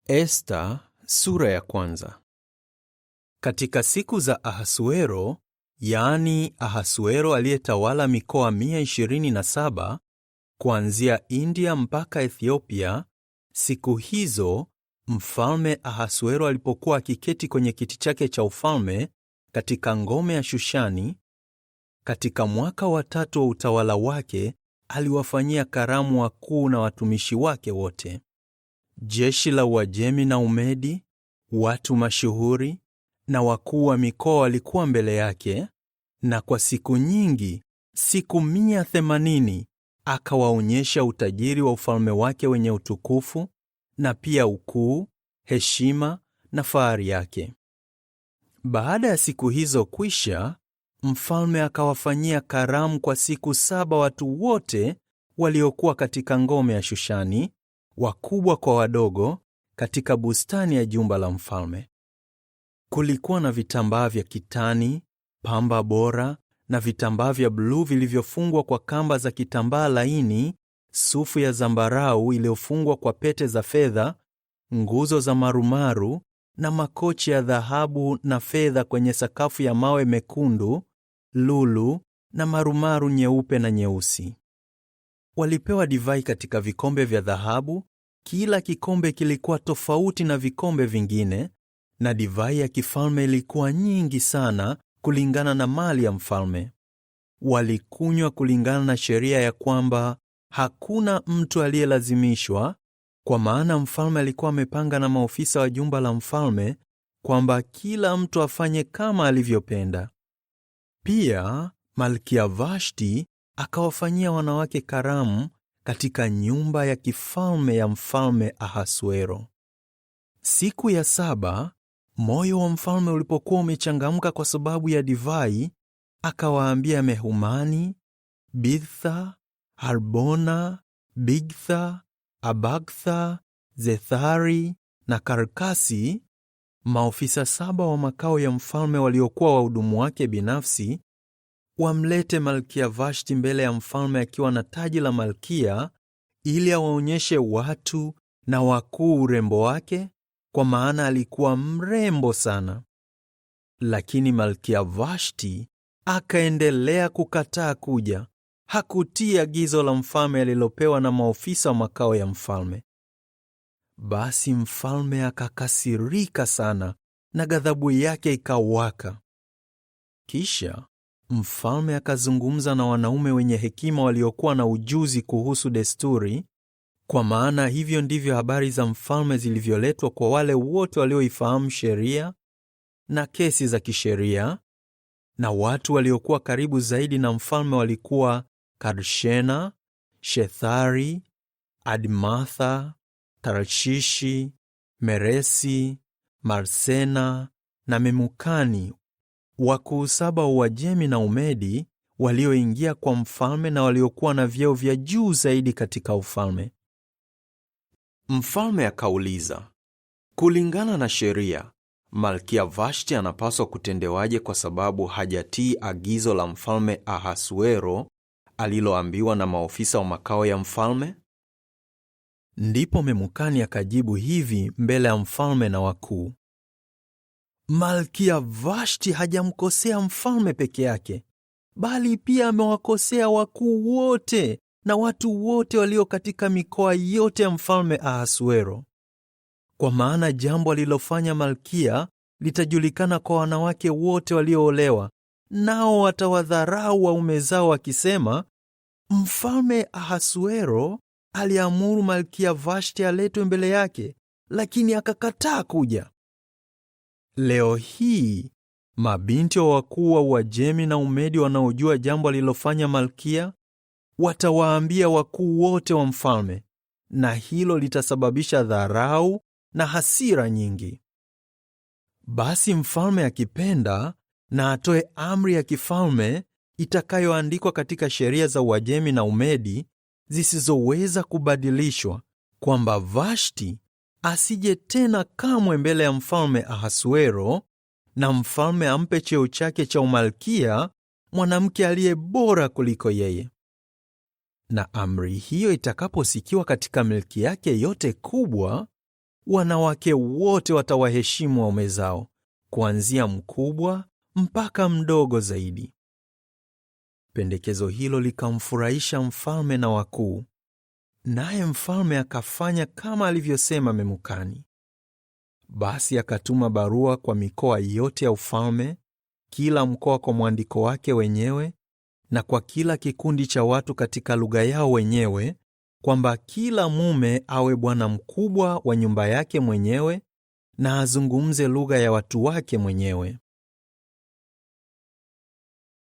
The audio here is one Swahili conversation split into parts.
Esta sura ya kwanza. Katika siku za Ahasuero, yaani Ahasuero aliyetawala mikoa 127 kuanzia India mpaka Ethiopia, siku hizo Mfalme Ahasuero alipokuwa akiketi kwenye kiti chake cha ufalme katika ngome ya Shushani, katika mwaka wa 3 wa utawala wake, aliwafanyia karamu wakuu na watumishi wake wote. Jeshi la Uajemi na Umedi, watu mashuhuri na wakuu wa mikoa walikuwa mbele yake, na kwa siku nyingi, siku 180, akawaonyesha utajiri wa ufalme wake wenye utukufu, na pia ukuu, heshima na fahari yake. Baada ya siku hizo kwisha, mfalme akawafanyia karamu kwa siku 7 watu wote waliokuwa katika ngome ya Shushani, wakubwa kwa wadogo, katika bustani ya jumba la mfalme. Kulikuwa na vitambaa vya kitani, pamba bora na vitambaa vya bluu vilivyofungwa kwa kamba za kitambaa laini, sufu ya zambarau iliyofungwa kwa pete za fedha, nguzo za marumaru na makochi ya dhahabu na fedha kwenye sakafu ya mawe mekundu, lulu na marumaru nyeupe na nyeusi. Walipewa divai katika vikombe vya dhahabu. Kila kikombe kilikuwa tofauti na vikombe vingine, na divai ya kifalme ilikuwa nyingi sana kulingana na mali ya mfalme. Walikunywa kulingana na sheria ya kwamba hakuna mtu aliyelazimishwa, kwa maana mfalme alikuwa amepanga na maofisa wa jumba la mfalme kwamba kila mtu afanye kama alivyopenda. Pia Malkia Vashti akawafanyia wanawake karamu katika nyumba ya kifalme ya mfalme Ahasuero. Siku ya 7, moyo wa mfalme ulipokuwa umechangamka kwa sababu ya divai, akawaambia Mehumani, Bigtha, Harbona, Bigtha, Abagtha, Zethari na Karkasi, maofisa 7 wa makao ya mfalme waliokuwa wahudumu wake binafsi, wamlete Malkia Vashti mbele ya mfalme akiwa na taji la malkia, ili awaonyeshe watu na wakuu urembo wake, kwa maana alikuwa mrembo sana. Lakini Malkia Vashti akaendelea kukataa kuja. Hakutii agizo la mfalme alilopewa na maofisa wa makao ya mfalme. Basi mfalme akakasirika sana na ghadhabu yake ikawaka. Kisha mfalme akazungumza na wanaume wenye hekima waliokuwa na ujuzi kuhusu desturi, kwa maana hivyo ndivyo habari za mfalme zilivyoletwa kwa wale wote walioifahamu sheria na kesi za kisheria. Na watu waliokuwa karibu zaidi na mfalme walikuwa Karshena, Shethari, Admatha, Tarshishi, Meresi, Marsena na Memukani, wakuu 7 wa Uajemi na Umedi walioingia kwa mfalme na waliokuwa na vyeo vya juu zaidi katika ufalme. Mfalme akauliza, kulingana na sheria, Malkia Vashti anapaswa kutendewaje kwa sababu hajatii agizo la mfalme Ahasuero aliloambiwa na maofisa wa makao ya mfalme? Ndipo Memukani akajibu hivi mbele ya mfalme na wakuu, Malkia Vashti hajamkosea mfalme peke yake, bali pia amewakosea wakuu wote na watu wote walio katika mikoa yote ya mfalme Ahasuero. Kwa maana jambo alilofanya malkia litajulikana kwa wanawake wote walioolewa, nao watawadharau waume zao wakisema, Mfalme Ahasuero aliamuru Malkia Vashti aletwe mbele yake, lakini akakataa kuja. Leo hii mabinti wa wakuu wa Uajemi na Umedi wanaojua jambo alilofanya malkia watawaambia wakuu wote wa mfalme, na hilo litasababisha dharau na hasira nyingi. Basi mfalme akipenda na atoe amri ya kifalme itakayoandikwa katika sheria za Uajemi na Umedi zisizoweza kubadilishwa, kwamba Vashti asije tena kamwe mbele ya mfalme Ahasuero, na mfalme ampe cheo chake cha umalkia mwanamke aliye bora kuliko yeye. Na amri hiyo itakaposikiwa katika milki yake yote kubwa, wanawake wote watawaheshimu waume zao, kuanzia mkubwa mpaka mdogo zaidi. Pendekezo hilo likamfurahisha mfalme na wakuu, naye mfalme akafanya kama alivyosema Memukani. Basi akatuma barua kwa mikoa yote ya ufalme, kila mkoa kwa mwandiko wake wenyewe, na kwa kila kikundi cha watu katika lugha yao wenyewe, kwamba kila mume awe bwana mkubwa wa nyumba yake mwenyewe na azungumze lugha ya watu wake mwenyewe.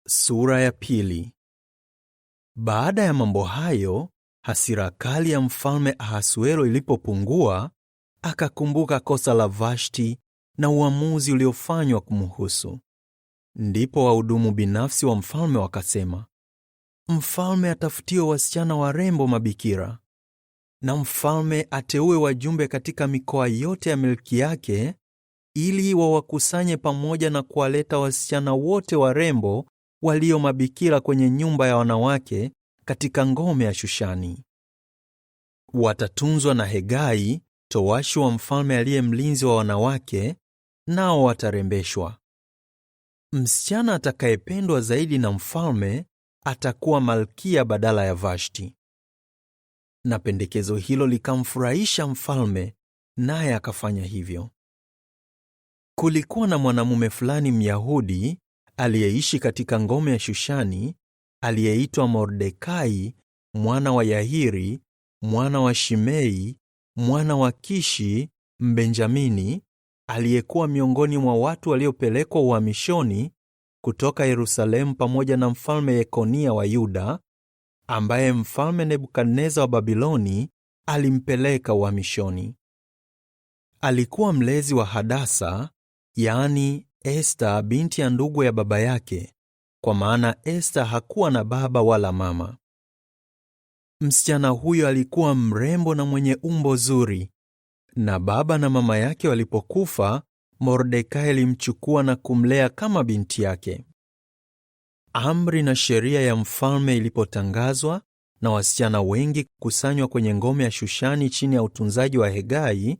Sura ya pili. Baada ya mambo hayo, hasira kali ya mfalme Ahasuero ilipopungua, akakumbuka kosa la Vashti na uamuzi uliofanywa kumhusu. Ndipo wahudumu binafsi wa mfalme wakasema, mfalme atafutiwe wasichana warembo mabikira, na mfalme ateue wajumbe katika mikoa yote ya milki yake, ili wawakusanye pamoja na kuwaleta wasichana wote warembo walio mabikira kwenye nyumba ya wanawake katika ngome ya Shushani. Watatunzwa na Hegai, towashi wa mfalme aliye mlinzi wa wanawake, nao watarembeshwa. Msichana atakayependwa zaidi na mfalme atakuwa malkia badala ya Vashti. Na pendekezo hilo likamfurahisha mfalme, naye akafanya hivyo. Kulikuwa na mwanamume fulani Myahudi aliyeishi katika ngome ya Shushani, aliyeitwa Mordekai, mwana wa Yahiri, mwana wa Shimei, mwana wa Kishi, Mbenjamini, aliyekuwa miongoni mwa watu waliopelekwa uhamishoni kutoka Yerusalemu pamoja na mfalme Yekonia wa Yuda, ambaye mfalme Nebukadneza wa Babiloni alimpeleka uhamishoni. Alikuwa mlezi wa Hadasa, yaani Esta, binti ya ndugu ya baba yake, kwa maana Esta hakuwa na baba wala mama. Msichana huyo alikuwa mrembo na mwenye umbo zuri, na baba na mama yake walipokufa, Mordekai alimchukua na kumlea kama binti yake. Amri na sheria ya mfalme ilipotangazwa na wasichana wengi kukusanywa kwenye ngome ya Shushani chini ya utunzaji wa Hegai,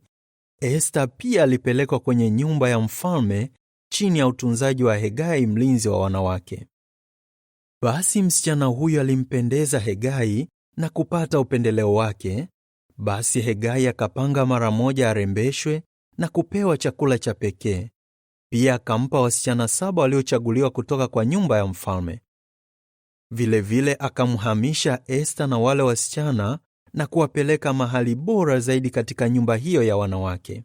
Esta pia alipelekwa kwenye nyumba ya mfalme chini ya utunzaji wa Hegai, mlinzi wa wanawake. Basi msichana huyo alimpendeza Hegai na kupata upendeleo wake. Basi Hegai akapanga mara moja arembeshwe na kupewa chakula cha pekee. Pia akampa wasichana 7 waliochaguliwa kutoka kwa nyumba ya mfalme. Vilevile akamhamisha Esta na wale wasichana na kuwapeleka mahali bora zaidi katika nyumba hiyo ya wanawake.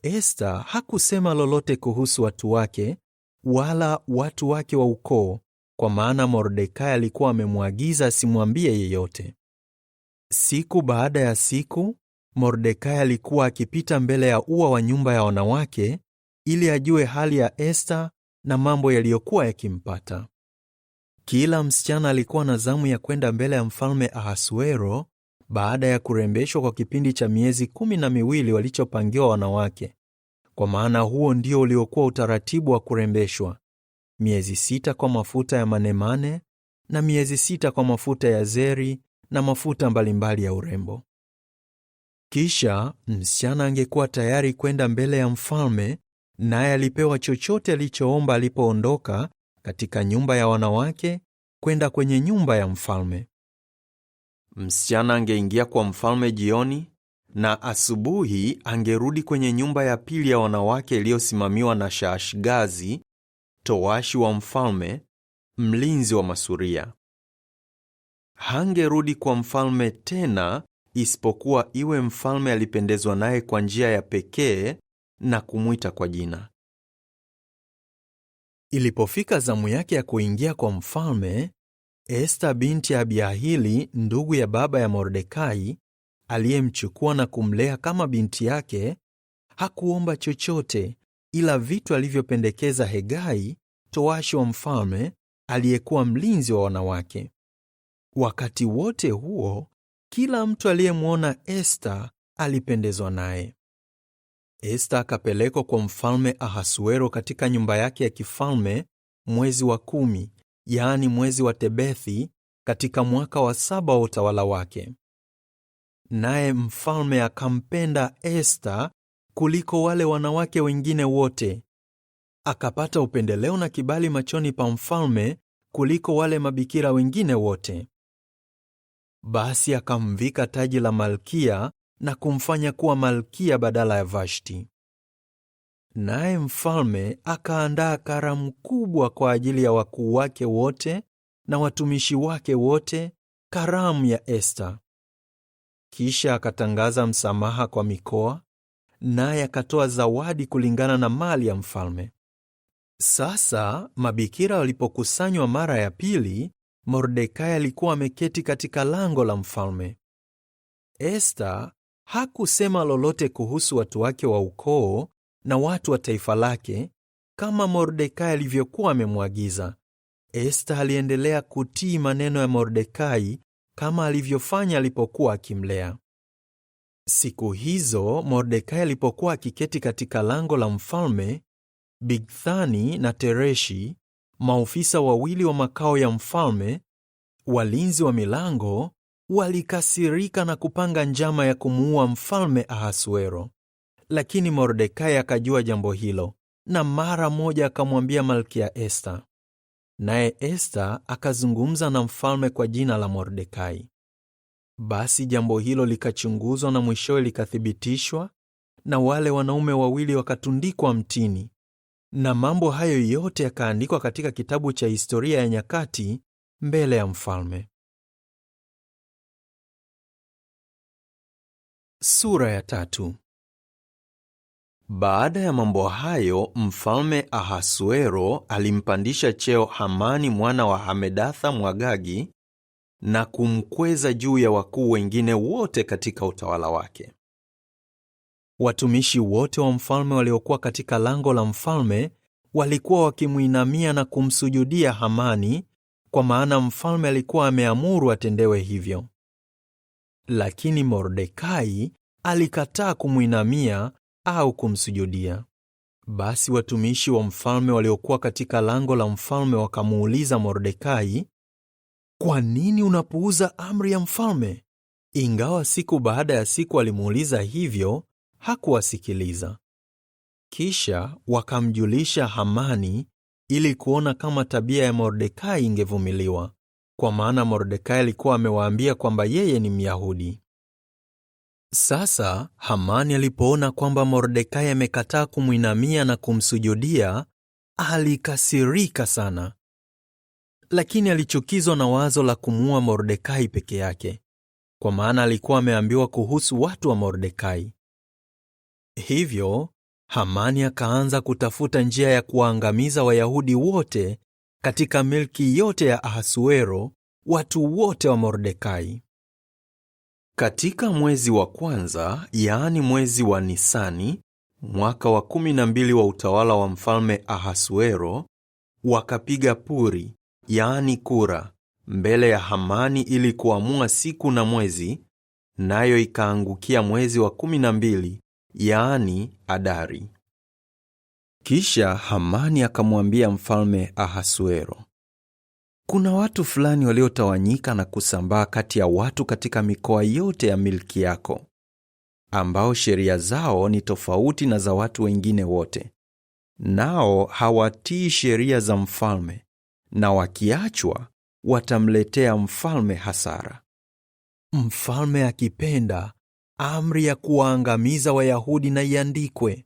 Esta hakusema lolote kuhusu watu wake wala watu wake wa ukoo, kwa maana Mordekai alikuwa amemwagiza asimwambie yeyote. Siku baada ya siku, Mordekai alikuwa akipita mbele ya ua wa nyumba ya wanawake ili ajue hali ya Esta na mambo yaliyokuwa yakimpata. Kila msichana alikuwa na zamu ya kwenda mbele ya mfalme Ahasuero baada ya kurembeshwa kwa kipindi cha miezi 12 walichopangiwa wanawake, kwa maana huo ndio uliokuwa utaratibu wa kurembeshwa: miezi 6 kwa mafuta ya manemane na miezi 6 kwa mafuta ya zeri na mafuta mbalimbali ya urembo. Kisha msichana angekuwa tayari kwenda mbele ya mfalme, naye alipewa chochote alichoomba alipoondoka katika nyumba ya wanawake kwenda kwenye nyumba ya mfalme. Msichana angeingia kwa mfalme jioni, na asubuhi angerudi kwenye nyumba ya pili ya wanawake iliyosimamiwa na Shaashgazi, towashi wa mfalme, mlinzi wa masuria. Hangerudi kwa mfalme tena isipokuwa iwe mfalme alipendezwa naye kwa njia ya pekee na kumwita kwa jina. Ilipofika zamu yake ya kuingia kwa mfalme, Esta binti ya Abiahili, ndugu ya baba ya Mordekai, aliyemchukua na kumlea kama binti yake, hakuomba chochote ila vitu alivyopendekeza Hegai, towashi wa mfalme, aliyekuwa mlinzi wa wanawake. Wakati wote huo, kila mtu aliyemwona Esta alipendezwa naye. Esta akapelekwa kwa mfalme Ahasuero katika nyumba yake ya kifalme mwezi wa 10, yaani mwezi wa Tebethi, katika mwaka wa 7 wa utawala wake. naye mfalme akampenda Esta kuliko wale wanawake wengine wote. Akapata upendeleo na kibali machoni pa mfalme kuliko wale mabikira wengine wote. Basi akamvika taji la malkia na kumfanya kuwa malkia badala ya Vashti. Naye mfalme akaandaa karamu kubwa kwa ajili ya wakuu wake wote na watumishi wake wote, karamu ya Esta. Kisha akatangaza msamaha kwa mikoa, naye akatoa zawadi kulingana na mali ya mfalme. Sasa mabikira walipokusanywa mara ya pili, Mordekai alikuwa ameketi katika lango la mfalme. Esta hakusema lolote kuhusu watu wake wa ukoo na watu wa taifa lake kama Mordekai alivyokuwa amemwagiza. Esta aliendelea kutii maneno ya Mordekai kama alivyofanya alipokuwa akimlea. Siku hizo Mordekai alipokuwa akiketi katika lango la mfalme, Bigthani na Tereshi, maofisa wawili wa makao ya mfalme, walinzi wa milango, walikasirika na kupanga njama ya kumuua mfalme Ahasuero. Lakini Mordekai akajua jambo hilo, na mara moja akamwambia Malkia Esta. Naye Esta akazungumza na mfalme kwa jina la Mordekai. Basi jambo hilo likachunguzwa na mwishowe likathibitishwa, na wale wanaume wawili wakatundikwa mtini. Na mambo hayo yote yakaandikwa katika kitabu cha historia ya nyakati mbele ya mfalme. Sura ya 3. Baada ya mambo hayo, mfalme Ahasuero alimpandisha cheo Hamani mwana wa Hamedatha Mwagagi na kumkweza juu ya wakuu wengine wote katika utawala wake. Watumishi wote wa mfalme waliokuwa katika lango la mfalme walikuwa wakimuinamia na kumsujudia Hamani, kwa maana mfalme alikuwa ameamuru atendewe hivyo. Lakini Mordekai alikataa kumuinamia au kumsujudia. Basi watumishi wa mfalme waliokuwa katika lango la mfalme wakamuuliza Mordekai, "Kwa nini unapuuza amri ya mfalme?" Ingawa siku baada ya siku alimuuliza hivyo, hakuwasikiliza. Kisha wakamjulisha Hamani ili kuona kama tabia ya Mordekai ingevumiliwa, kwa maana Mordekai alikuwa amewaambia kwamba yeye ni Myahudi. Sasa Hamani alipoona kwamba Mordekai amekataa kumwinamia na kumsujudia, alikasirika sana. Lakini alichukizwa na wazo la kumuua Mordekai peke yake, kwa maana alikuwa ameambiwa kuhusu watu wa Mordekai. Hivyo Hamani akaanza kutafuta njia ya kuwaangamiza Wayahudi wote katika milki yote ya Ahasuero, watu wote wa Mordekai. Katika mwezi wa kwanza, yaani mwezi wa Nisani, mwaka wa 12 wa utawala wa mfalme Ahasuero, wakapiga puri, yaani kura, mbele ya Hamani ili kuamua siku na mwezi, nayo ikaangukia mwezi wa 12, yaani Adari. Kisha Hamani akamwambia mfalme Ahasuero, "Kuna watu fulani waliotawanyika na kusambaa kati ya watu katika mikoa yote ya milki yako, ambao sheria zao ni tofauti na za watu wengine wote. Nao hawatii sheria za mfalme, na wakiachwa watamletea mfalme hasara. Mfalme akipenda, amri ya kuwaangamiza Wayahudi na iandikwe.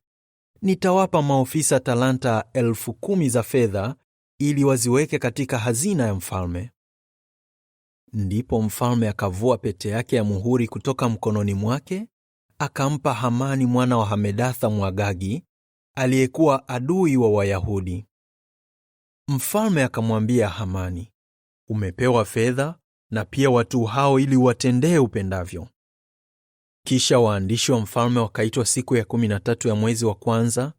Nitawapa maofisa talanta 10,000 za fedha ili waziweke katika hazina ya mfalme." Ndipo mfalme akavua pete yake ya muhuri kutoka mkononi mwake, akampa Hamani mwana wa Hamedatha Mwagagi, aliyekuwa adui wa Wayahudi. Mfalme akamwambia Hamani, "Umepewa fedha na pia watu hao ili watendee upendavyo." Kisha waandishi wa mfalme wakaitwa siku ya 13 ya mwezi wa kwanza,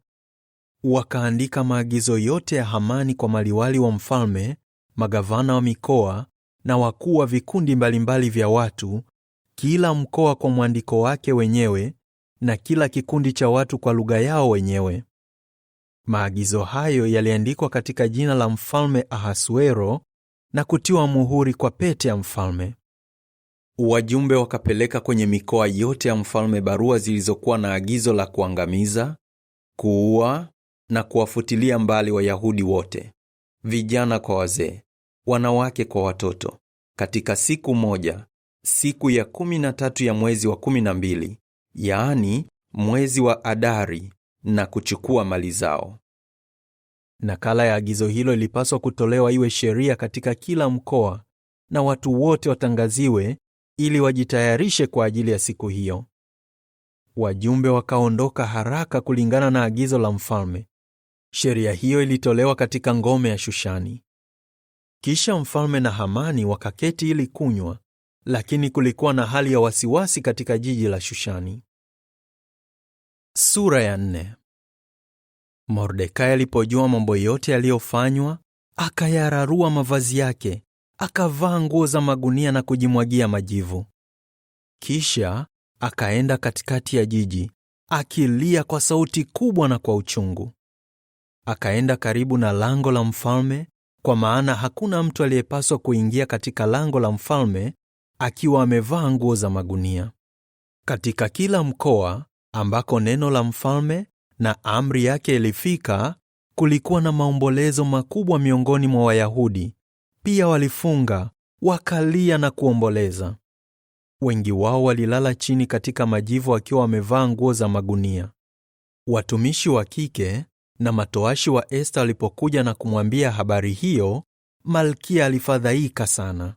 wakaandika maagizo yote ya Hamani kwa maliwali wa mfalme, magavana wa mikoa na wakuu wa vikundi mbalimbali vya watu, kila mkoa kwa mwandiko wake wenyewe na kila kikundi cha watu kwa lugha yao wenyewe. Maagizo hayo yaliandikwa katika jina la mfalme Ahasuero na kutiwa muhuri kwa pete ya mfalme. Wajumbe wakapeleka kwenye mikoa yote ya mfalme barua zilizokuwa na agizo la kuangamiza, kuua na kuwafutilia mbali Wayahudi wote, vijana kwa wazee, wanawake kwa watoto, katika siku moja, siku ya 13 ya mwezi wa 12, yaani mwezi wa Adari, na kuchukua mali zao. Nakala ya agizo hilo ilipaswa kutolewa iwe sheria katika kila mkoa, na watu wote watangaziwe ili wajitayarishe kwa ajili ya siku hiyo. Wajumbe wakaondoka haraka kulingana na agizo la mfalme. Sheria hiyo ilitolewa katika ngome ya Shushani. Kisha mfalme na Hamani wakaketi ili kunywa, lakini kulikuwa na hali ya wasiwasi katika jiji la Shushani. Sura ya 4. Mordekai alipojua mambo yote yaliyofanywa, akayararua mavazi yake, akavaa nguo za magunia na kujimwagia majivu. Kisha akaenda katikati ya jiji, akilia kwa sauti kubwa na kwa uchungu. Akaenda karibu na lango la mfalme, kwa maana hakuna mtu aliyepaswa kuingia katika lango la mfalme akiwa amevaa nguo za magunia. Katika kila mkoa ambako neno la mfalme na amri yake ilifika, kulikuwa na maombolezo makubwa miongoni mwa Wayahudi. Pia walifunga, wakalia na kuomboleza. Wengi wao walilala chini katika majivu wakiwa wamevaa nguo za magunia. Watumishi wa kike na matoashi wa Esta walipokuja na kumwambia habari hiyo, Malkia alifadhaika sana.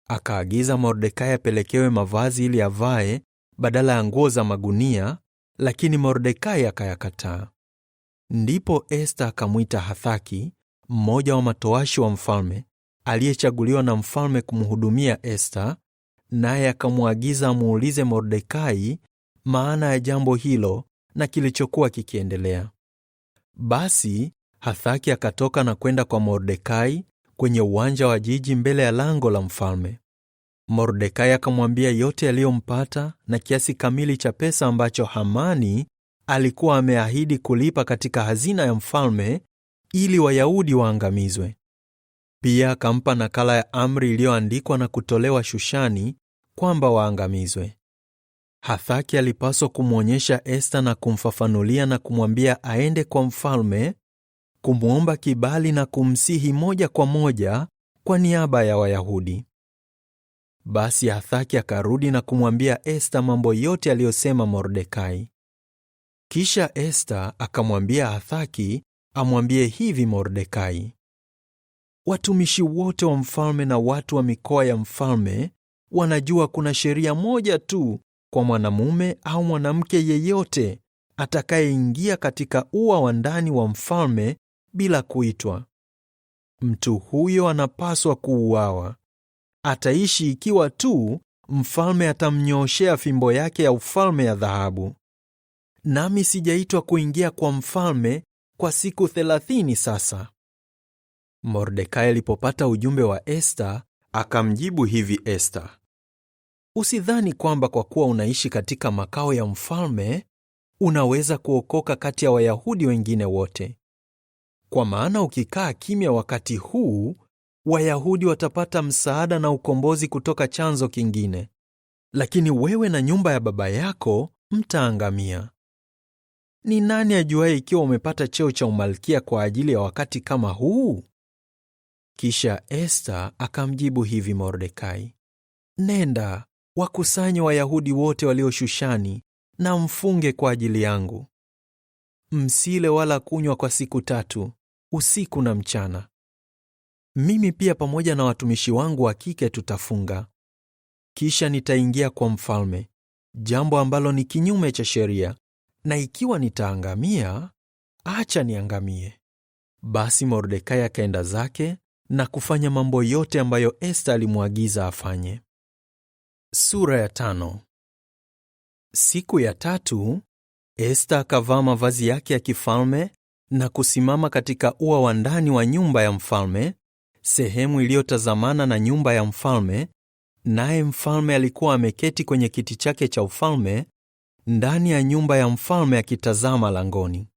Akaagiza Mordekai apelekewe mavazi ili avae badala ya nguo za magunia, lakini Mordekai akayakataa. Ndipo Esta akamwita Hathaki, mmoja wa matoashi wa mfalme, aliyechaguliwa na mfalme kumhudumia Esta, naye akamwagiza amuulize Mordekai maana ya jambo hilo na kilichokuwa kikiendelea. Basi Hathaki akatoka na kwenda kwa Mordekai kwenye uwanja wa jiji mbele ya lango la mfalme. Mordekai akamwambia yote yaliyompata na kiasi kamili cha pesa ambacho Hamani alikuwa ameahidi kulipa katika hazina ya mfalme ili Wayahudi waangamizwe. Pia akampa nakala ya amri iliyoandikwa na kutolewa Shushani kwamba waangamizwe. Hathaki alipaswa kumwonyesha Esta na kumfafanulia na kumwambia aende kwa mfalme, kumwomba kibali na kumsihi moja kwa moja kwa niaba ya Wayahudi. Basi Hathaki akarudi na kumwambia Esta mambo yote aliyosema Mordekai. Kisha Esta akamwambia Hathaki amwambie hivi Mordekai: watumishi wote wa mfalme na watu wa mikoa ya mfalme wanajua kuna sheria moja tu kwa mwanamume au mwanamke yeyote atakayeingia katika ua wa ndani wa mfalme bila kuitwa. Mtu huyo anapaswa kuuawa. Ataishi ikiwa tu mfalme atamnyooshea fimbo yake ya ufalme ya dhahabu. Nami sijaitwa kuingia kwa mfalme kwa siku 30 sasa. Mordekai alipopata ujumbe wa Esta, akamjibu hivi Esta: usidhani kwamba kwa kuwa unaishi katika makao ya mfalme, unaweza kuokoka kati ya Wayahudi wengine wote. Kwa maana ukikaa kimya wakati huu, Wayahudi watapata msaada na ukombozi kutoka chanzo kingine, lakini wewe na nyumba ya baba yako mtaangamia. Ni nani ajuaye ikiwa umepata cheo cha umalkia kwa ajili ya wakati kama huu? Kisha Esta akamjibu hivi Mordekai: nenda, wakusanye Wayahudi wote walio Shushani na mfunge kwa ajili yangu. Msile wala kunywa kwa siku 3, usiku na mchana. Mimi pia pamoja na watumishi wangu wa kike tutafunga. Kisha nitaingia kwa mfalme, jambo ambalo ni kinyume cha sheria, na ikiwa nitaangamia, acha niangamie. Basi Mordekai akaenda zake na kufanya mambo yote ambayo Esta alimwagiza afanye. Sura ya 5. Siku ya 3, Esta akavaa mavazi yake ya kifalme na kusimama katika ua wa ndani wa nyumba ya mfalme, sehemu iliyotazamana na nyumba ya mfalme, naye mfalme alikuwa ameketi kwenye kiti chake cha ufalme ndani ya nyumba ya mfalme akitazama langoni.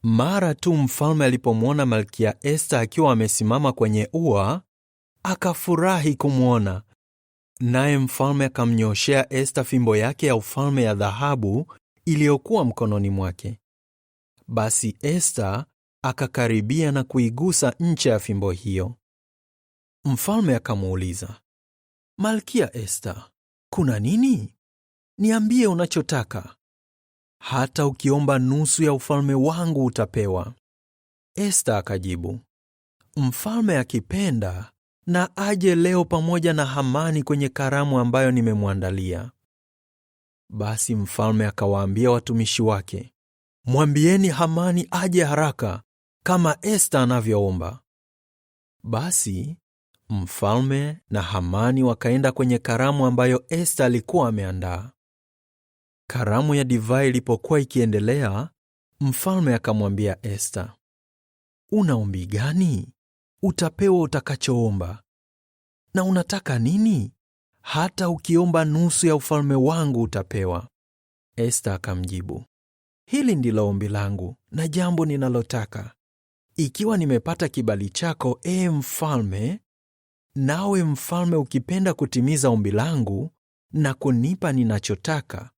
Mara tu mfalme alipomwona Malkia Esta akiwa amesimama kwenye ua, akafurahi kumwona, Naye mfalme akamnyooshea Esta fimbo yake ya ufalme ya dhahabu iliyokuwa mkononi mwake. Basi Esta akakaribia na kuigusa ncha ya fimbo hiyo. Mfalme akamuuliza, Malkia Esta, kuna nini? Niambie unachotaka. Hata ukiomba nusu ya ufalme wangu utapewa. Esta akajibu, mfalme akipenda na aje leo pamoja na Hamani kwenye karamu ambayo nimemwandalia. Basi mfalme akawaambia watumishi wake, mwambieni Hamani aje haraka kama Esta anavyoomba. Basi mfalme na Hamani wakaenda kwenye karamu ambayo Esta alikuwa ameandaa. Karamu ya divai ilipokuwa ikiendelea, mfalme akamwambia Esta, una ombi gani? Utapewa utakachoomba. Na unataka nini? Hata ukiomba nusu ya ufalme wangu utapewa. Esta akamjibu, hili ndilo ombi langu na jambo ninalotaka. Ikiwa nimepata kibali chako, mfalme, nawe mfalme ukipenda kutimiza ombi langu na kunipa ninachotaka,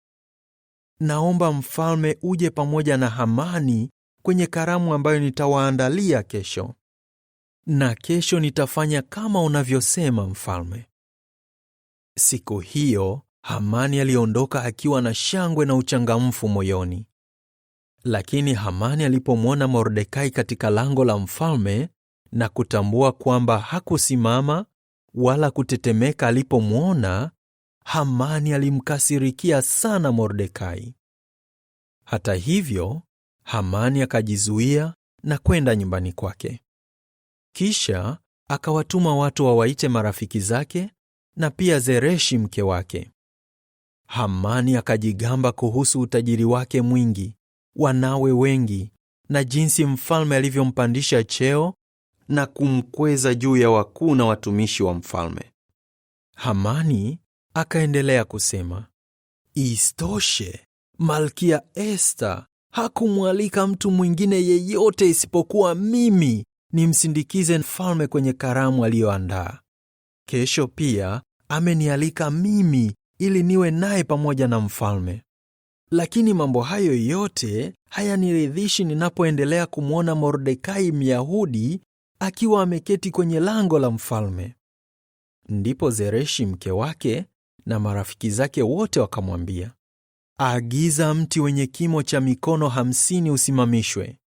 naomba mfalme uje pamoja na Hamani kwenye karamu ambayo nitawaandalia kesho. Na kesho nitafanya kama unavyosema mfalme. Siku hiyo Hamani aliondoka akiwa na shangwe na uchangamfu moyoni. Lakini Hamani alipomwona Mordekai katika lango la mfalme na kutambua kwamba hakusimama wala kutetemeka alipomwona, Hamani alimkasirikia sana Mordekai. Hata hivyo, Hamani akajizuia na kwenda nyumbani kwake. Kisha akawatuma watu wawaite marafiki zake na pia Zereshi mke wake. Hamani akajigamba kuhusu utajiri wake mwingi, wanawe wengi, na jinsi mfalme alivyompandisha cheo na kumkweza juu ya wakuu na watumishi wa mfalme. Hamani akaendelea kusema, isitoshe, Malkia Esta hakumwalika mtu mwingine yeyote isipokuwa mimi nimsindikize mfalme kwenye karamu aliyoandaa. Kesho pia amenialika mimi ili niwe naye pamoja na mfalme. Lakini mambo hayo yote hayaniridhishi ninapoendelea kumwona Mordekai Myahudi akiwa ameketi kwenye lango la mfalme. Ndipo Zereshi mke wake na marafiki zake wote wakamwambia, agiza mti wenye kimo cha mikono 50 usimamishwe.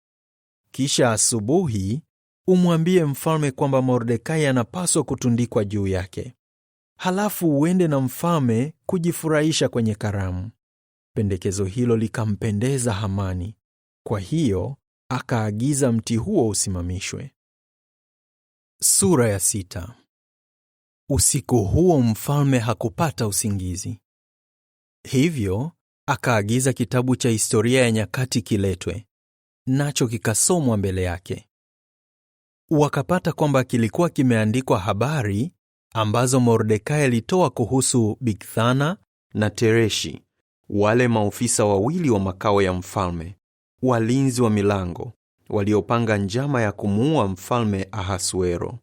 Kisha asubuhi umwambie mfalme kwamba Mordekai anapaswa kutundikwa juu yake. Halafu uende na mfalme kujifurahisha kwenye karamu. Pendekezo hilo likampendeza Hamani. Kwa hiyo akaagiza mti huo usimamishwe. Sura ya 6. Usiku huo mfalme hakupata usingizi. Hivyo akaagiza kitabu cha historia ya nyakati kiletwe, nacho kikasomwa mbele yake. Wakapata kwamba kilikuwa kimeandikwa habari ambazo Mordekai alitoa kuhusu Bigthana na Tereshi, wale maofisa wawili wa makao ya mfalme, walinzi wa milango, waliopanga njama ya kumuua mfalme Ahasuero.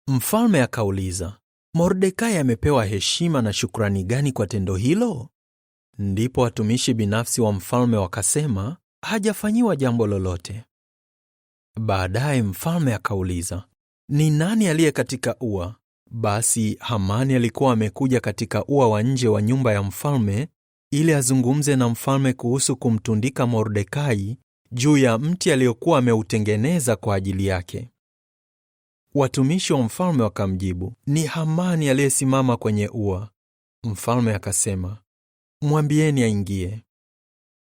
Mfalme akauliza, Mordekai amepewa heshima na shukrani gani kwa tendo hilo? Ndipo watumishi binafsi wa mfalme wakasema, hajafanyiwa jambo lolote. Baadaye mfalme akauliza, ni nani aliye katika ua? Basi Hamani alikuwa amekuja katika ua wa nje wa nyumba ya mfalme ili azungumze na mfalme kuhusu kumtundika Mordekai juu ya mti aliokuwa ameutengeneza kwa ajili yake. Watumishi wa mfalme wakamjibu, ni Hamani aliyesimama kwenye ua. Mfalme akasema, mwambieni aingie.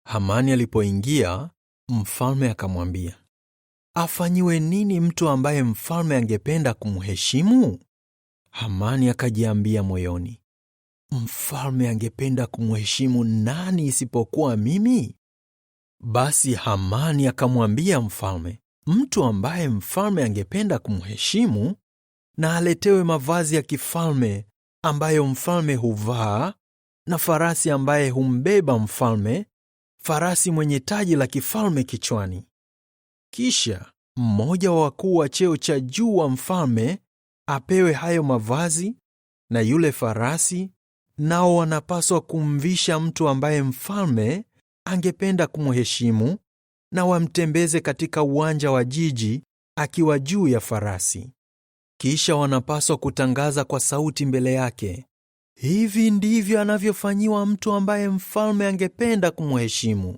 Hamani alipoingia, mfalme akamwambia, afanyiwe nini mtu ambaye mfalme angependa kumheshimu? Hamani akajiambia moyoni, mfalme angependa kumheshimu nani isipokuwa mimi? Basi Hamani akamwambia mfalme, mtu ambaye mfalme angependa kumheshimu na aletewe mavazi ya kifalme ambayo mfalme huvaa, na farasi ambaye humbeba mfalme, farasi mwenye taji la kifalme kichwani. Kisha mmoja wa wakuu wa cheo cha juu wa mfalme apewe hayo mavazi na yule farasi nao wanapaswa kumvisha mtu ambaye mfalme angependa kumheshimu, na wamtembeze katika uwanja wa jiji akiwa juu ya farasi. Kisha wanapaswa kutangaza kwa sauti mbele yake, hivi ndivyo anavyofanyiwa mtu ambaye mfalme angependa kumheshimu.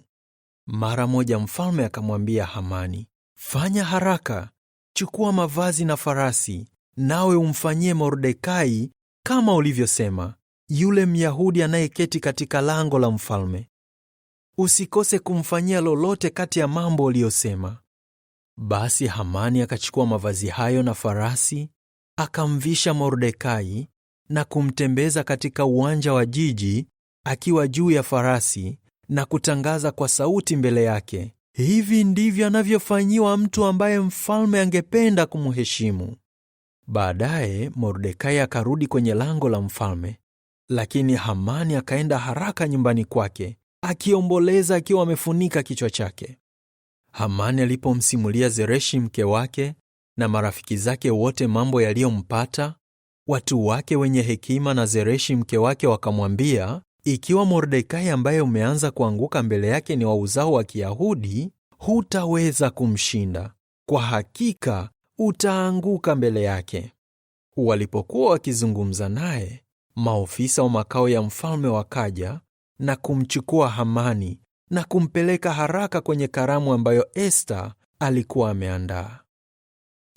Mara moja mfalme akamwambia Hamani, fanya haraka, chukua mavazi na farasi, nawe umfanyie Mordekai kama ulivyosema, yule Myahudi anayeketi katika lango la mfalme. Usikose kumfanyia lolote kati ya mambo uliyosema. Basi Hamani akachukua mavazi hayo na farasi, akamvisha Mordekai na kumtembeza katika uwanja wa jiji akiwa juu ya farasi, na kutangaza kwa sauti mbele yake, hivi ndivyo anavyofanyiwa mtu ambaye mfalme angependa kumheshimu. Baadaye Mordekai akarudi kwenye lango la mfalme, lakini Hamani akaenda haraka nyumbani kwake, akiomboleza akiwa amefunika kichwa chake. Hamani alipomsimulia Zereshi mke wake na marafiki zake wote mambo yaliyompata, watu wake wenye hekima na Zereshi mke wake wakamwambia, ikiwa Mordekai ambaye umeanza kuanguka mbele yake ni wa uzao wa Kiyahudi, hutaweza kumshinda. Kwa hakika utaanguka mbele yake. Walipokuwa wakizungumza naye, maofisa wa makao ya mfalme wakaja na kumchukua Hamani na kumpeleka haraka kwenye karamu ambayo Esta alikuwa ameandaa.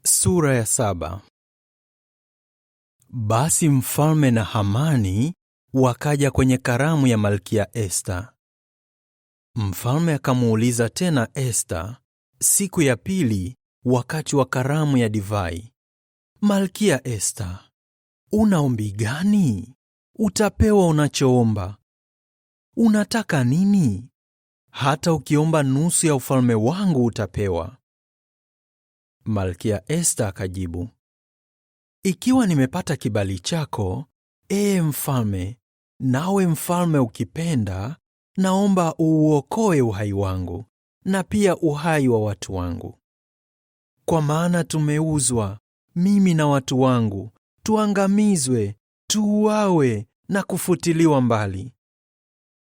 Sura ya 7. Basi mfalme na Hamani wakaja kwenye karamu ya Malkia Esta. Mfalme akamuuliza tena Esta siku ya pili wakati wa karamu ya divai, Malkia Esta, una ombi gani? Utapewa unachoomba. Unataka nini? Hata ukiomba nusu ya ufalme wangu utapewa. Malkia Esta akajibu, ikiwa nimepata kibali chako, mfalme, nawe mfalme ukipenda, naomba uuokoe uhai wangu na pia uhai wa watu wangu. Kwa maana tumeuzwa, mimi na watu wangu, tuangamizwe, tuuawe na kufutiliwa mbali.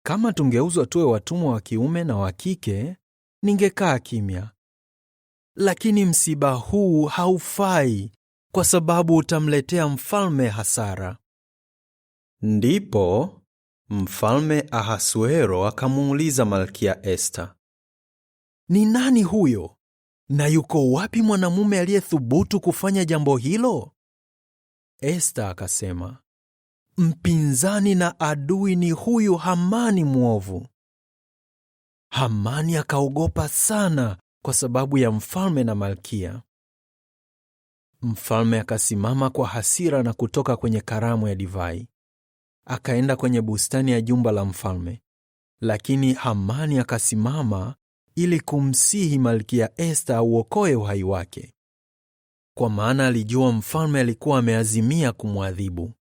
Kama tungeuzwa tuwe watumwa wa kiume na wa kike, ningekaa kimya. Lakini msiba huu haufai, kwa sababu utamletea mfalme hasara. Ndipo Mfalme Ahasuero akamuuliza Malkia Esta, ni nani huyo? Na yuko wapi mwanamume aliyethubutu kufanya jambo hilo? Esta akasema, mpinzani na adui ni huyu Hamani mwovu. Hamani akaogopa sana kwa sababu ya mfalme na malkia. Mfalme akasimama kwa hasira na kutoka kwenye karamu ya divai. Akaenda kwenye bustani ya jumba la mfalme. Lakini Hamani akasimama ili kumsihi Malkia Esta auokoe uhai wake, kwa maana alijua mfalme alikuwa ameazimia kumwadhibu.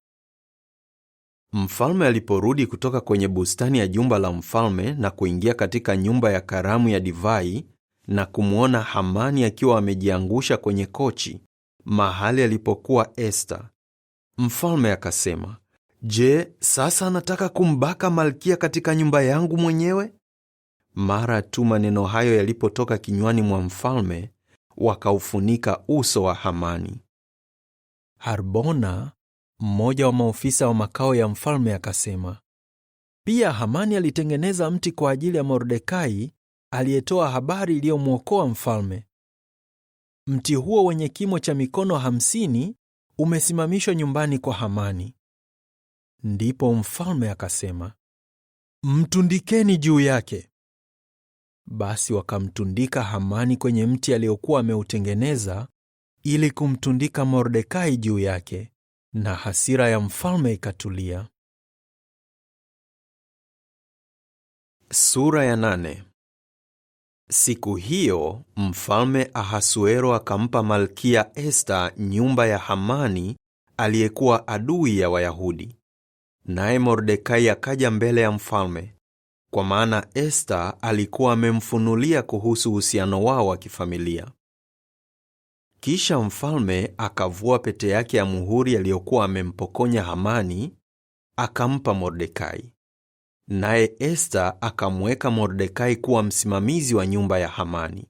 Mfalme aliporudi kutoka kwenye bustani ya jumba la mfalme na kuingia katika nyumba ya karamu ya divai na kumwona Hamani akiwa amejiangusha kwenye kochi mahali alipokuwa Esta, mfalme akasema, je, sasa anataka kumbaka malkia katika nyumba yangu mwenyewe? Mara tu maneno hayo yalipotoka kinywani mwa mfalme, wakaufunika uso wa Hamani. Harbona, mmoja wa maofisa wa makao ya mfalme, akasema, pia Hamani alitengeneza mti kwa ajili ya Mordekai aliyetoa habari iliyomwokoa mfalme. Mti huo wenye kimo cha mikono 50 umesimamishwa nyumbani kwa Hamani. Ndipo mfalme akasema, mtundikeni juu yake. Basi wakamtundika Hamani kwenye mti aliokuwa ameutengeneza ili kumtundika Mordekai juu yake, na hasira ya mfalme ikatulia. Sura ya 8. Siku hiyo mfalme Ahasuero akampa Malkia Esta nyumba ya Hamani aliyekuwa adui ya Wayahudi. Naye Mordekai akaja mbele ya mfalme, kwa maana Esta alikuwa amemfunulia kuhusu uhusiano wao wa kifamilia. Kisha mfalme akavua pete yake ya muhuri aliyokuwa amempokonya Hamani, akampa Mordekai. Naye Esta akamweka Mordekai kuwa msimamizi wa nyumba ya Hamani.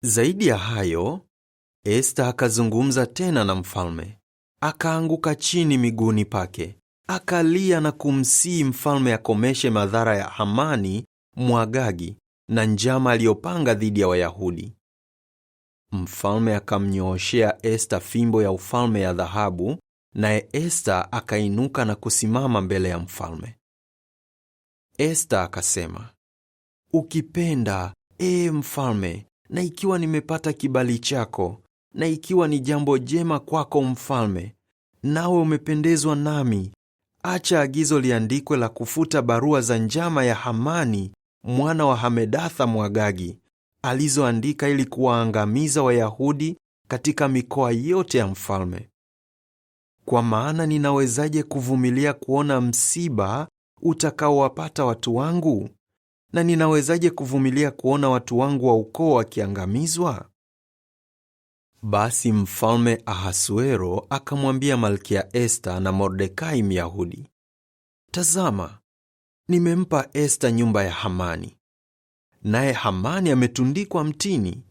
Zaidi ya hayo, Esta akazungumza tena na mfalme. Akaanguka chini miguuni pake, akalia na kumsihi mfalme akomeshe madhara ya Hamani Mwagagi na njama aliyopanga dhidi ya Wayahudi. Mfalme akamnyooshea Esta fimbo ya ufalme ya dhahabu, naye Esta akainuka na kusimama mbele ya mfalme. Esta akasema, "Ukipenda, mfalme, na ikiwa nimepata kibali chako, na ikiwa ni jambo jema kwako mfalme, nawe umependezwa nami, acha agizo liandikwe la kufuta barua za njama ya Hamani mwana wa Hamedatha Mwagagi alizoandika ili kuwaangamiza Wayahudi katika mikoa yote ya mfalme. Kwa maana ninawezaje kuvumilia kuona msiba utakaowapata watu wangu? Na ninawezaje kuvumilia kuona watu wangu wa ukoo wakiangamizwa?" Basi mfalme Ahasuero akamwambia Malkia Esta na Mordekai Myahudi, "Tazama, nimempa Esta nyumba ya Hamani, naye Hamani ametundikwa mtini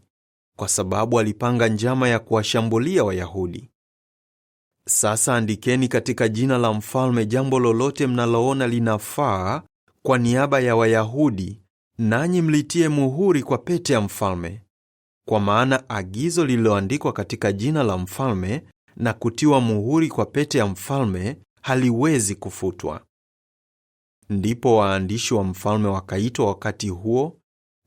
kwa sababu alipanga njama ya kuwashambulia Wayahudi. Sasa andikeni katika jina la mfalme jambo lolote mnaloona linafaa kwa niaba ya Wayahudi, nanyi mlitie muhuri kwa pete ya mfalme, kwa maana agizo lililoandikwa katika jina la mfalme na kutiwa muhuri kwa pete ya mfalme haliwezi kufutwa." Ndipo waandishi wa mfalme wakaitwa wakati huo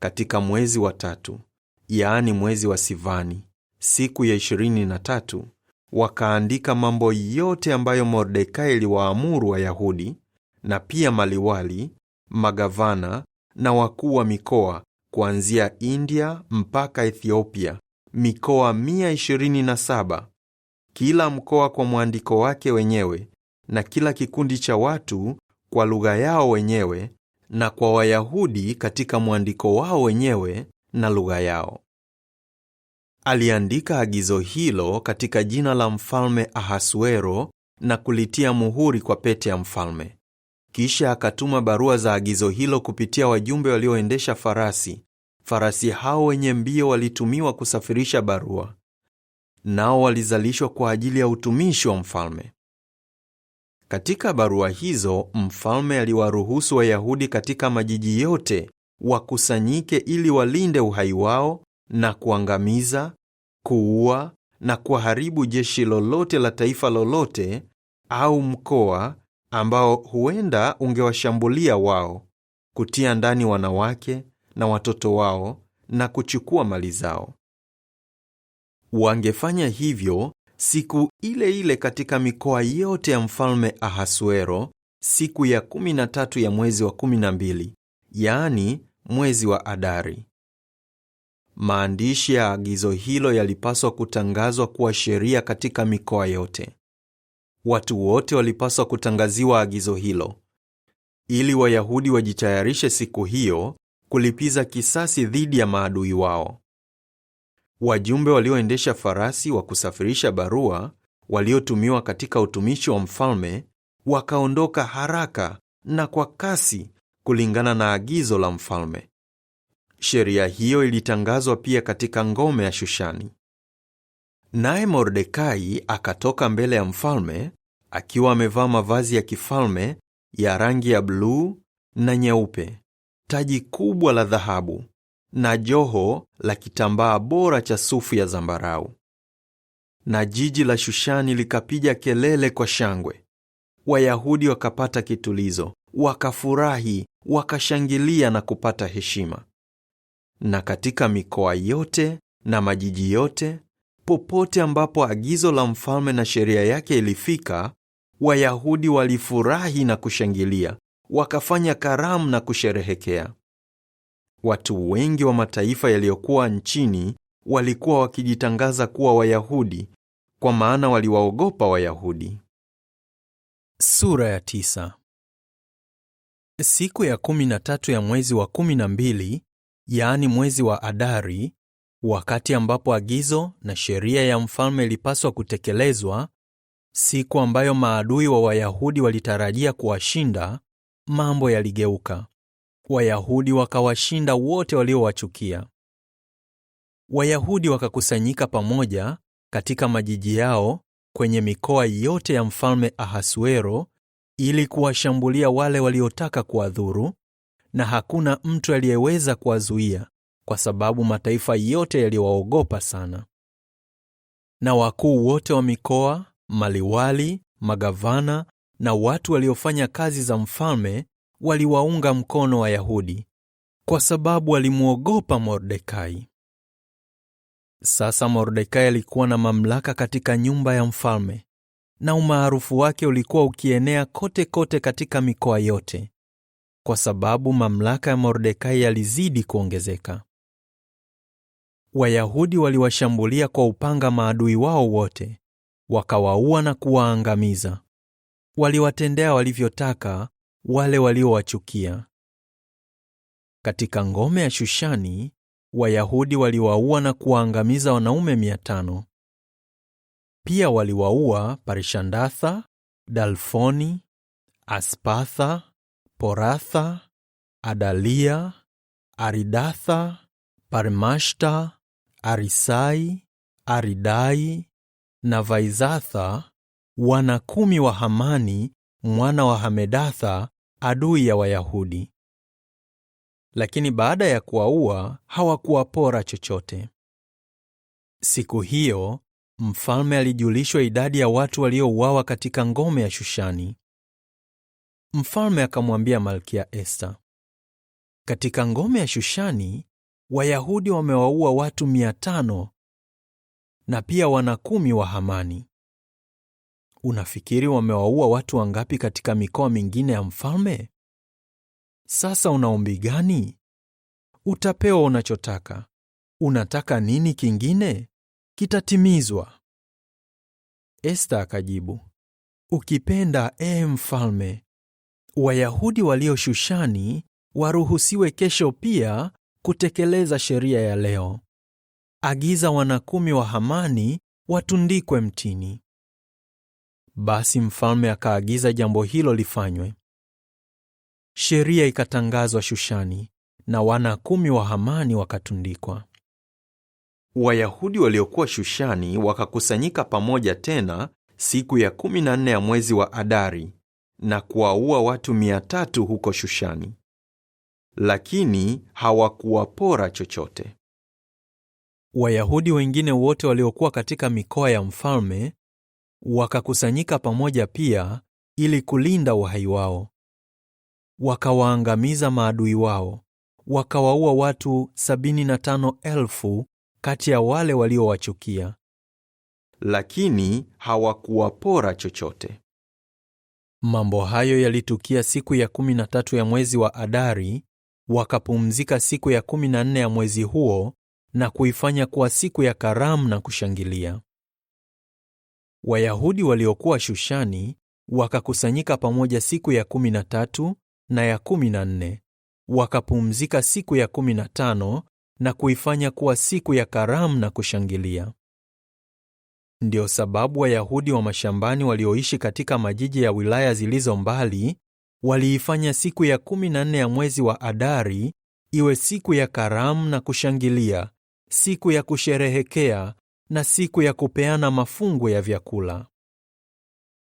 katika mwezi wa 3, yaani mwezi wa Sivani, siku ya 23, wakaandika mambo yote ambayo Mordekai aliwaamuru Wayahudi, na pia maliwali, magavana na wakuu wa mikoa kuanzia India mpaka Ethiopia, mikoa 127, kila mkoa kwa mwandiko wake wenyewe, na kila kikundi cha watu kwa lugha yao wenyewe, na kwa Wayahudi katika mwandiko wao wenyewe na lugha yao. Aliandika agizo hilo katika jina la mfalme Ahasuero na kulitia muhuri kwa pete ya mfalme. Kisha akatuma barua za agizo hilo kupitia wajumbe walioendesha farasi. Farasi hao wenye mbio walitumiwa kusafirisha barua, nao walizalishwa kwa ajili ya utumishi wa mfalme. Katika barua hizo, mfalme aliwaruhusu Wayahudi katika majiji yote wakusanyike ili walinde uhai wao na kuangamiza, kuua na kuharibu jeshi lolote la taifa lolote au mkoa ambao huenda ungewashambulia wao, kutia ndani wanawake na watoto wao na kuchukua mali zao. Wangefanya hivyo siku ile ile katika mikoa yote ya mfalme Ahasuero, siku ya 13 ya mwezi wa 12, yaani mwezi wa Adari. Maandishi ya agizo hilo yalipaswa kutangazwa kuwa sheria katika mikoa yote. Watu wote walipaswa kutangaziwa agizo hilo, ili Wayahudi wajitayarishe siku hiyo kulipiza kisasi dhidi ya maadui wao. Wajumbe walioendesha farasi wa kusafirisha barua waliotumiwa katika utumishi wa mfalme wakaondoka haraka na kwa kasi kulingana na agizo la mfalme. Sheria hiyo ilitangazwa pia katika ngome ya Shushani. Naye Mordekai akatoka mbele ya mfalme akiwa amevaa mavazi ya kifalme ya rangi ya bluu na nyeupe, taji kubwa la dhahabu na joho la kitambaa bora cha sufu ya zambarau. Na jiji la Shushani likapiga kelele kwa shangwe. Wayahudi wakapata kitulizo, wakafurahi, wakashangilia na kupata heshima. Na katika mikoa yote na majiji yote, popote ambapo agizo la mfalme na sheria yake ilifika, Wayahudi walifurahi na kushangilia, wakafanya karamu na kusherehekea. Watu wengi wa mataifa yaliyokuwa nchini walikuwa wakijitangaza kuwa Wayahudi, kwa maana waliwaogopa Wayahudi. Sura ya 9. Siku ya 13 ya mwezi wa 12, yaani mwezi wa Adari, wakati ambapo agizo na sheria ya mfalme ilipaswa kutekelezwa, siku ambayo maadui wa Wayahudi walitarajia kuwashinda, mambo yaligeuka. Wayahudi wakawashinda wote waliowachukia. Wayahudi wakakusanyika pamoja katika majiji yao kwenye mikoa yote ya mfalme Ahasuero ili kuwashambulia wale waliotaka kuwadhuru, na hakuna mtu aliyeweza kuwazuia kwa sababu mataifa yote yaliwaogopa sana. Na wakuu wote wa mikoa, maliwali, magavana na watu waliofanya kazi za mfalme waliwaunga mkono Wayahudi kwa sababu walimuogopa Mordekai. Sasa Mordekai alikuwa na mamlaka katika nyumba ya mfalme, na umaarufu wake ulikuwa ukienea kote kote katika mikoa yote, kwa sababu mamlaka ya Mordekai yalizidi kuongezeka. Wayahudi waliwashambulia kwa upanga maadui wao wote, wakawaua na kuwaangamiza. Waliwatendea walivyotaka wale waliowachukia. Katika ngome ya Shushani, Wayahudi waliwaua na kuwaangamiza wanaume 500. Pia waliwaua Parishandatha, Dalfoni, Aspatha, Poratha, Adalia, Aridatha, Parmashta, Arisai, Aridai na Vaizatha, wana 10 wa Hamani mwana wa Hamedatha, adui ya Wayahudi. Lakini baada ya kuwaua hawakuwapora chochote. Siku hiyo mfalme alijulishwa idadi ya watu waliouawa katika ngome ya Shushani. Mfalme akamwambia Malkia Esta, katika ngome ya Shushani Wayahudi wamewaua watu 500 na pia wana 10 wa Hamani. Unafikiri wamewaua watu wangapi katika mikoa mingine ya mfalme? Sasa una ombi gani? Utapewa unachotaka. Unataka nini kingine? Kitatimizwa. Esta akajibu, ukipenda, mfalme, Wayahudi walio Shushani waruhusiwe kesho pia kutekeleza sheria ya leo. Agiza wana 10 wa Hamani watundikwe mtini. Basi mfalme akaagiza jambo hilo lifanywe. Sheria ikatangazwa Shushani na wana 10 wa Hamani wakatundikwa. Wayahudi waliokuwa Shushani wakakusanyika pamoja tena siku ya 14 ya mwezi wa Adari na kuwaua watu 300 huko Shushani. Lakini hawakuwapora chochote. Wayahudi wengine wote waliokuwa katika mikoa ya mfalme wakakusanyika pamoja pia ili kulinda uhai wao. Wakawaangamiza maadui wao, wakawaua watu 75,000 kati ya wale waliowachukia. Lakini hawakuwapora chochote. Mambo hayo yalitukia siku ya 13 ya mwezi wa Adari, wakapumzika siku ya 14 ya mwezi huo na kuifanya kuwa siku ya karamu na kushangilia. Wayahudi waliokuwa Shushani wakakusanyika pamoja siku ya 13 na ya 14, wakapumzika siku ya 15 na kuifanya kuwa siku ya karamu na kushangilia. Ndio sababu Wayahudi wa mashambani walioishi katika majiji ya wilaya zilizo mbali waliifanya siku ya 14 ya mwezi wa Adari iwe siku ya karamu na kushangilia, siku ya kusherehekea na siku ya kupeana mafungu ya vyakula.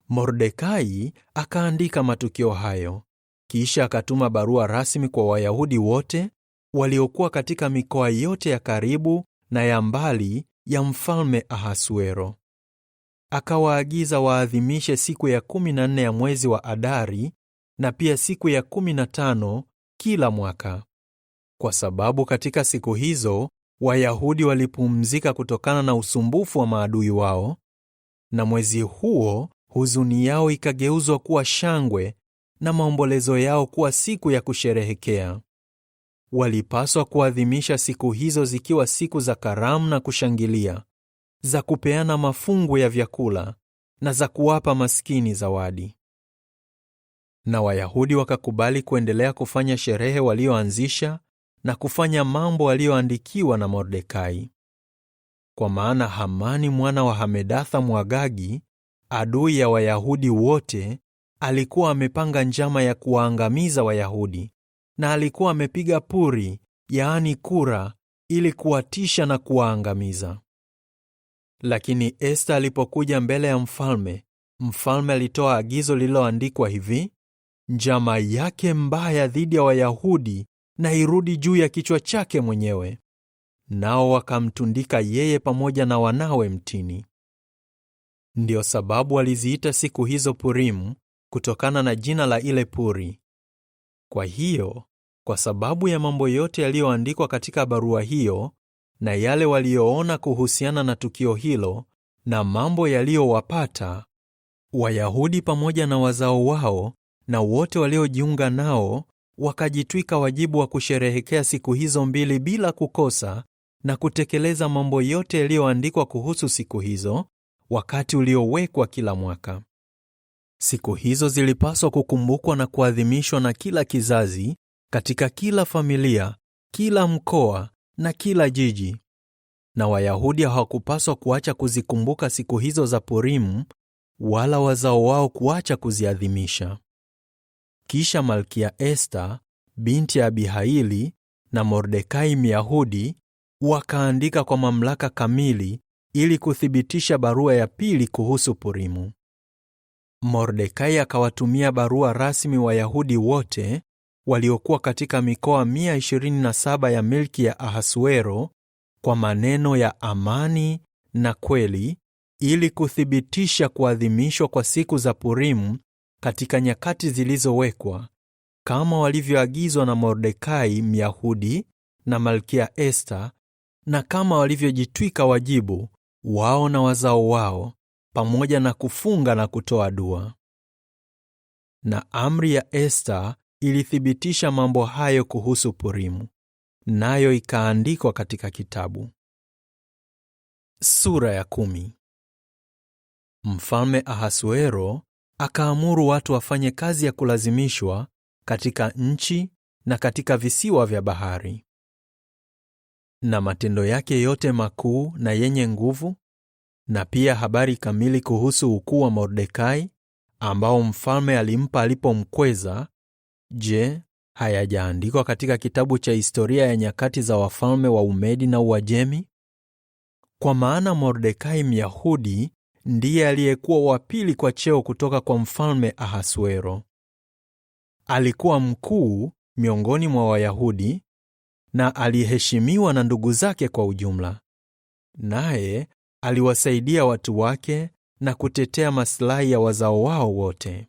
Mordekai akaandika matukio hayo, kisha akatuma barua rasmi kwa Wayahudi wote waliokuwa katika mikoa yote ya karibu na ya mbali ya mfalme Ahasuero. Akawaagiza waadhimishe siku ya 14 ya mwezi wa Adari na pia siku ya 15 kila mwaka, kwa sababu katika siku hizo Wayahudi walipumzika kutokana na usumbufu wa maadui wao, na mwezi huo huzuni yao ikageuzwa kuwa shangwe na maombolezo yao kuwa siku ya kusherehekea. Walipaswa kuadhimisha siku hizo zikiwa siku za karamu na kushangilia, za kupeana mafungu ya vyakula na za kuwapa maskini zawadi. Na Wayahudi wakakubali kuendelea kufanya sherehe walioanzisha na kufanya mambo walioandikiwa na Mordekai. kwa maana Hamani mwana wa Hamedatha Mwagagi, adui ya Wayahudi wote, alikuwa amepanga njama ya kuwaangamiza Wayahudi, na alikuwa amepiga puri, yaani kura, ili kuwatisha na kuwaangamiza. Lakini Esta alipokuja mbele ya mfalme, mfalme alitoa agizo lililoandikwa hivi: njama yake mbaya dhidi ya Wayahudi na irudi juu ya kichwa chake mwenyewe. Nao wakamtundika yeye pamoja na wanawe mtini. Ndiyo sababu waliziita siku hizo Purimu, kutokana na jina la ile puri. Kwa hiyo, kwa sababu ya mambo yote yaliyoandikwa katika barua hiyo na yale walioona kuhusiana na tukio hilo na mambo yaliyowapata, Wayahudi pamoja na wazao wao na wote waliojiunga nao wakajitwika wajibu wa kusherehekea siku hizo mbili bila kukosa na kutekeleza mambo yote yaliyoandikwa kuhusu siku hizo wakati uliowekwa kila mwaka. Siku hizo zilipaswa kukumbukwa na kuadhimishwa na kila kizazi, katika kila familia, kila mkoa na kila jiji. Na Wayahudi hawakupaswa kuacha kuzikumbuka siku hizo za Purimu, wala wazao wao kuacha kuziadhimisha. Kisha Malkia Esta, binti ya Abihaili, na Mordekai Myahudi wakaandika kwa mamlaka kamili ili kuthibitisha barua ya pili kuhusu Purimu. Mordekai akawatumia barua rasmi Wayahudi wote waliokuwa katika mikoa 127 ya milki ya Ahasuero kwa maneno ya amani na kweli, ili kuthibitisha kuadhimishwa kwa siku za Purimu katika nyakati zilizowekwa, kama walivyoagizwa na Mordekai Myahudi na Malkia Esta, na kama walivyojitwika wajibu wao na wazao wao, pamoja na kufunga na kutoa dua. Na amri ya Esta ilithibitisha mambo hayo kuhusu Purimu, nayo ikaandikwa katika kitabu. Sura ya 10. Mfalme Ahasuero akaamuru watu wafanye kazi ya kulazimishwa katika nchi na katika visiwa vya bahari. Na matendo yake yote makuu na yenye nguvu, na pia habari kamili kuhusu ukuu wa Mordekai ambao mfalme alimpa alipomkweza, je, hayajaandikwa katika kitabu cha historia ya nyakati za wafalme wa Umedi na Uajemi? Kwa maana Mordekai Myahudi ndiye aliyekuwa wa pili kwa cheo kutoka kwa mfalme Ahasuero. Alikuwa mkuu miongoni mwa Wayahudi na aliheshimiwa na ndugu zake kwa ujumla. Naye aliwasaidia watu wake na kutetea maslahi ya wazao wao wote.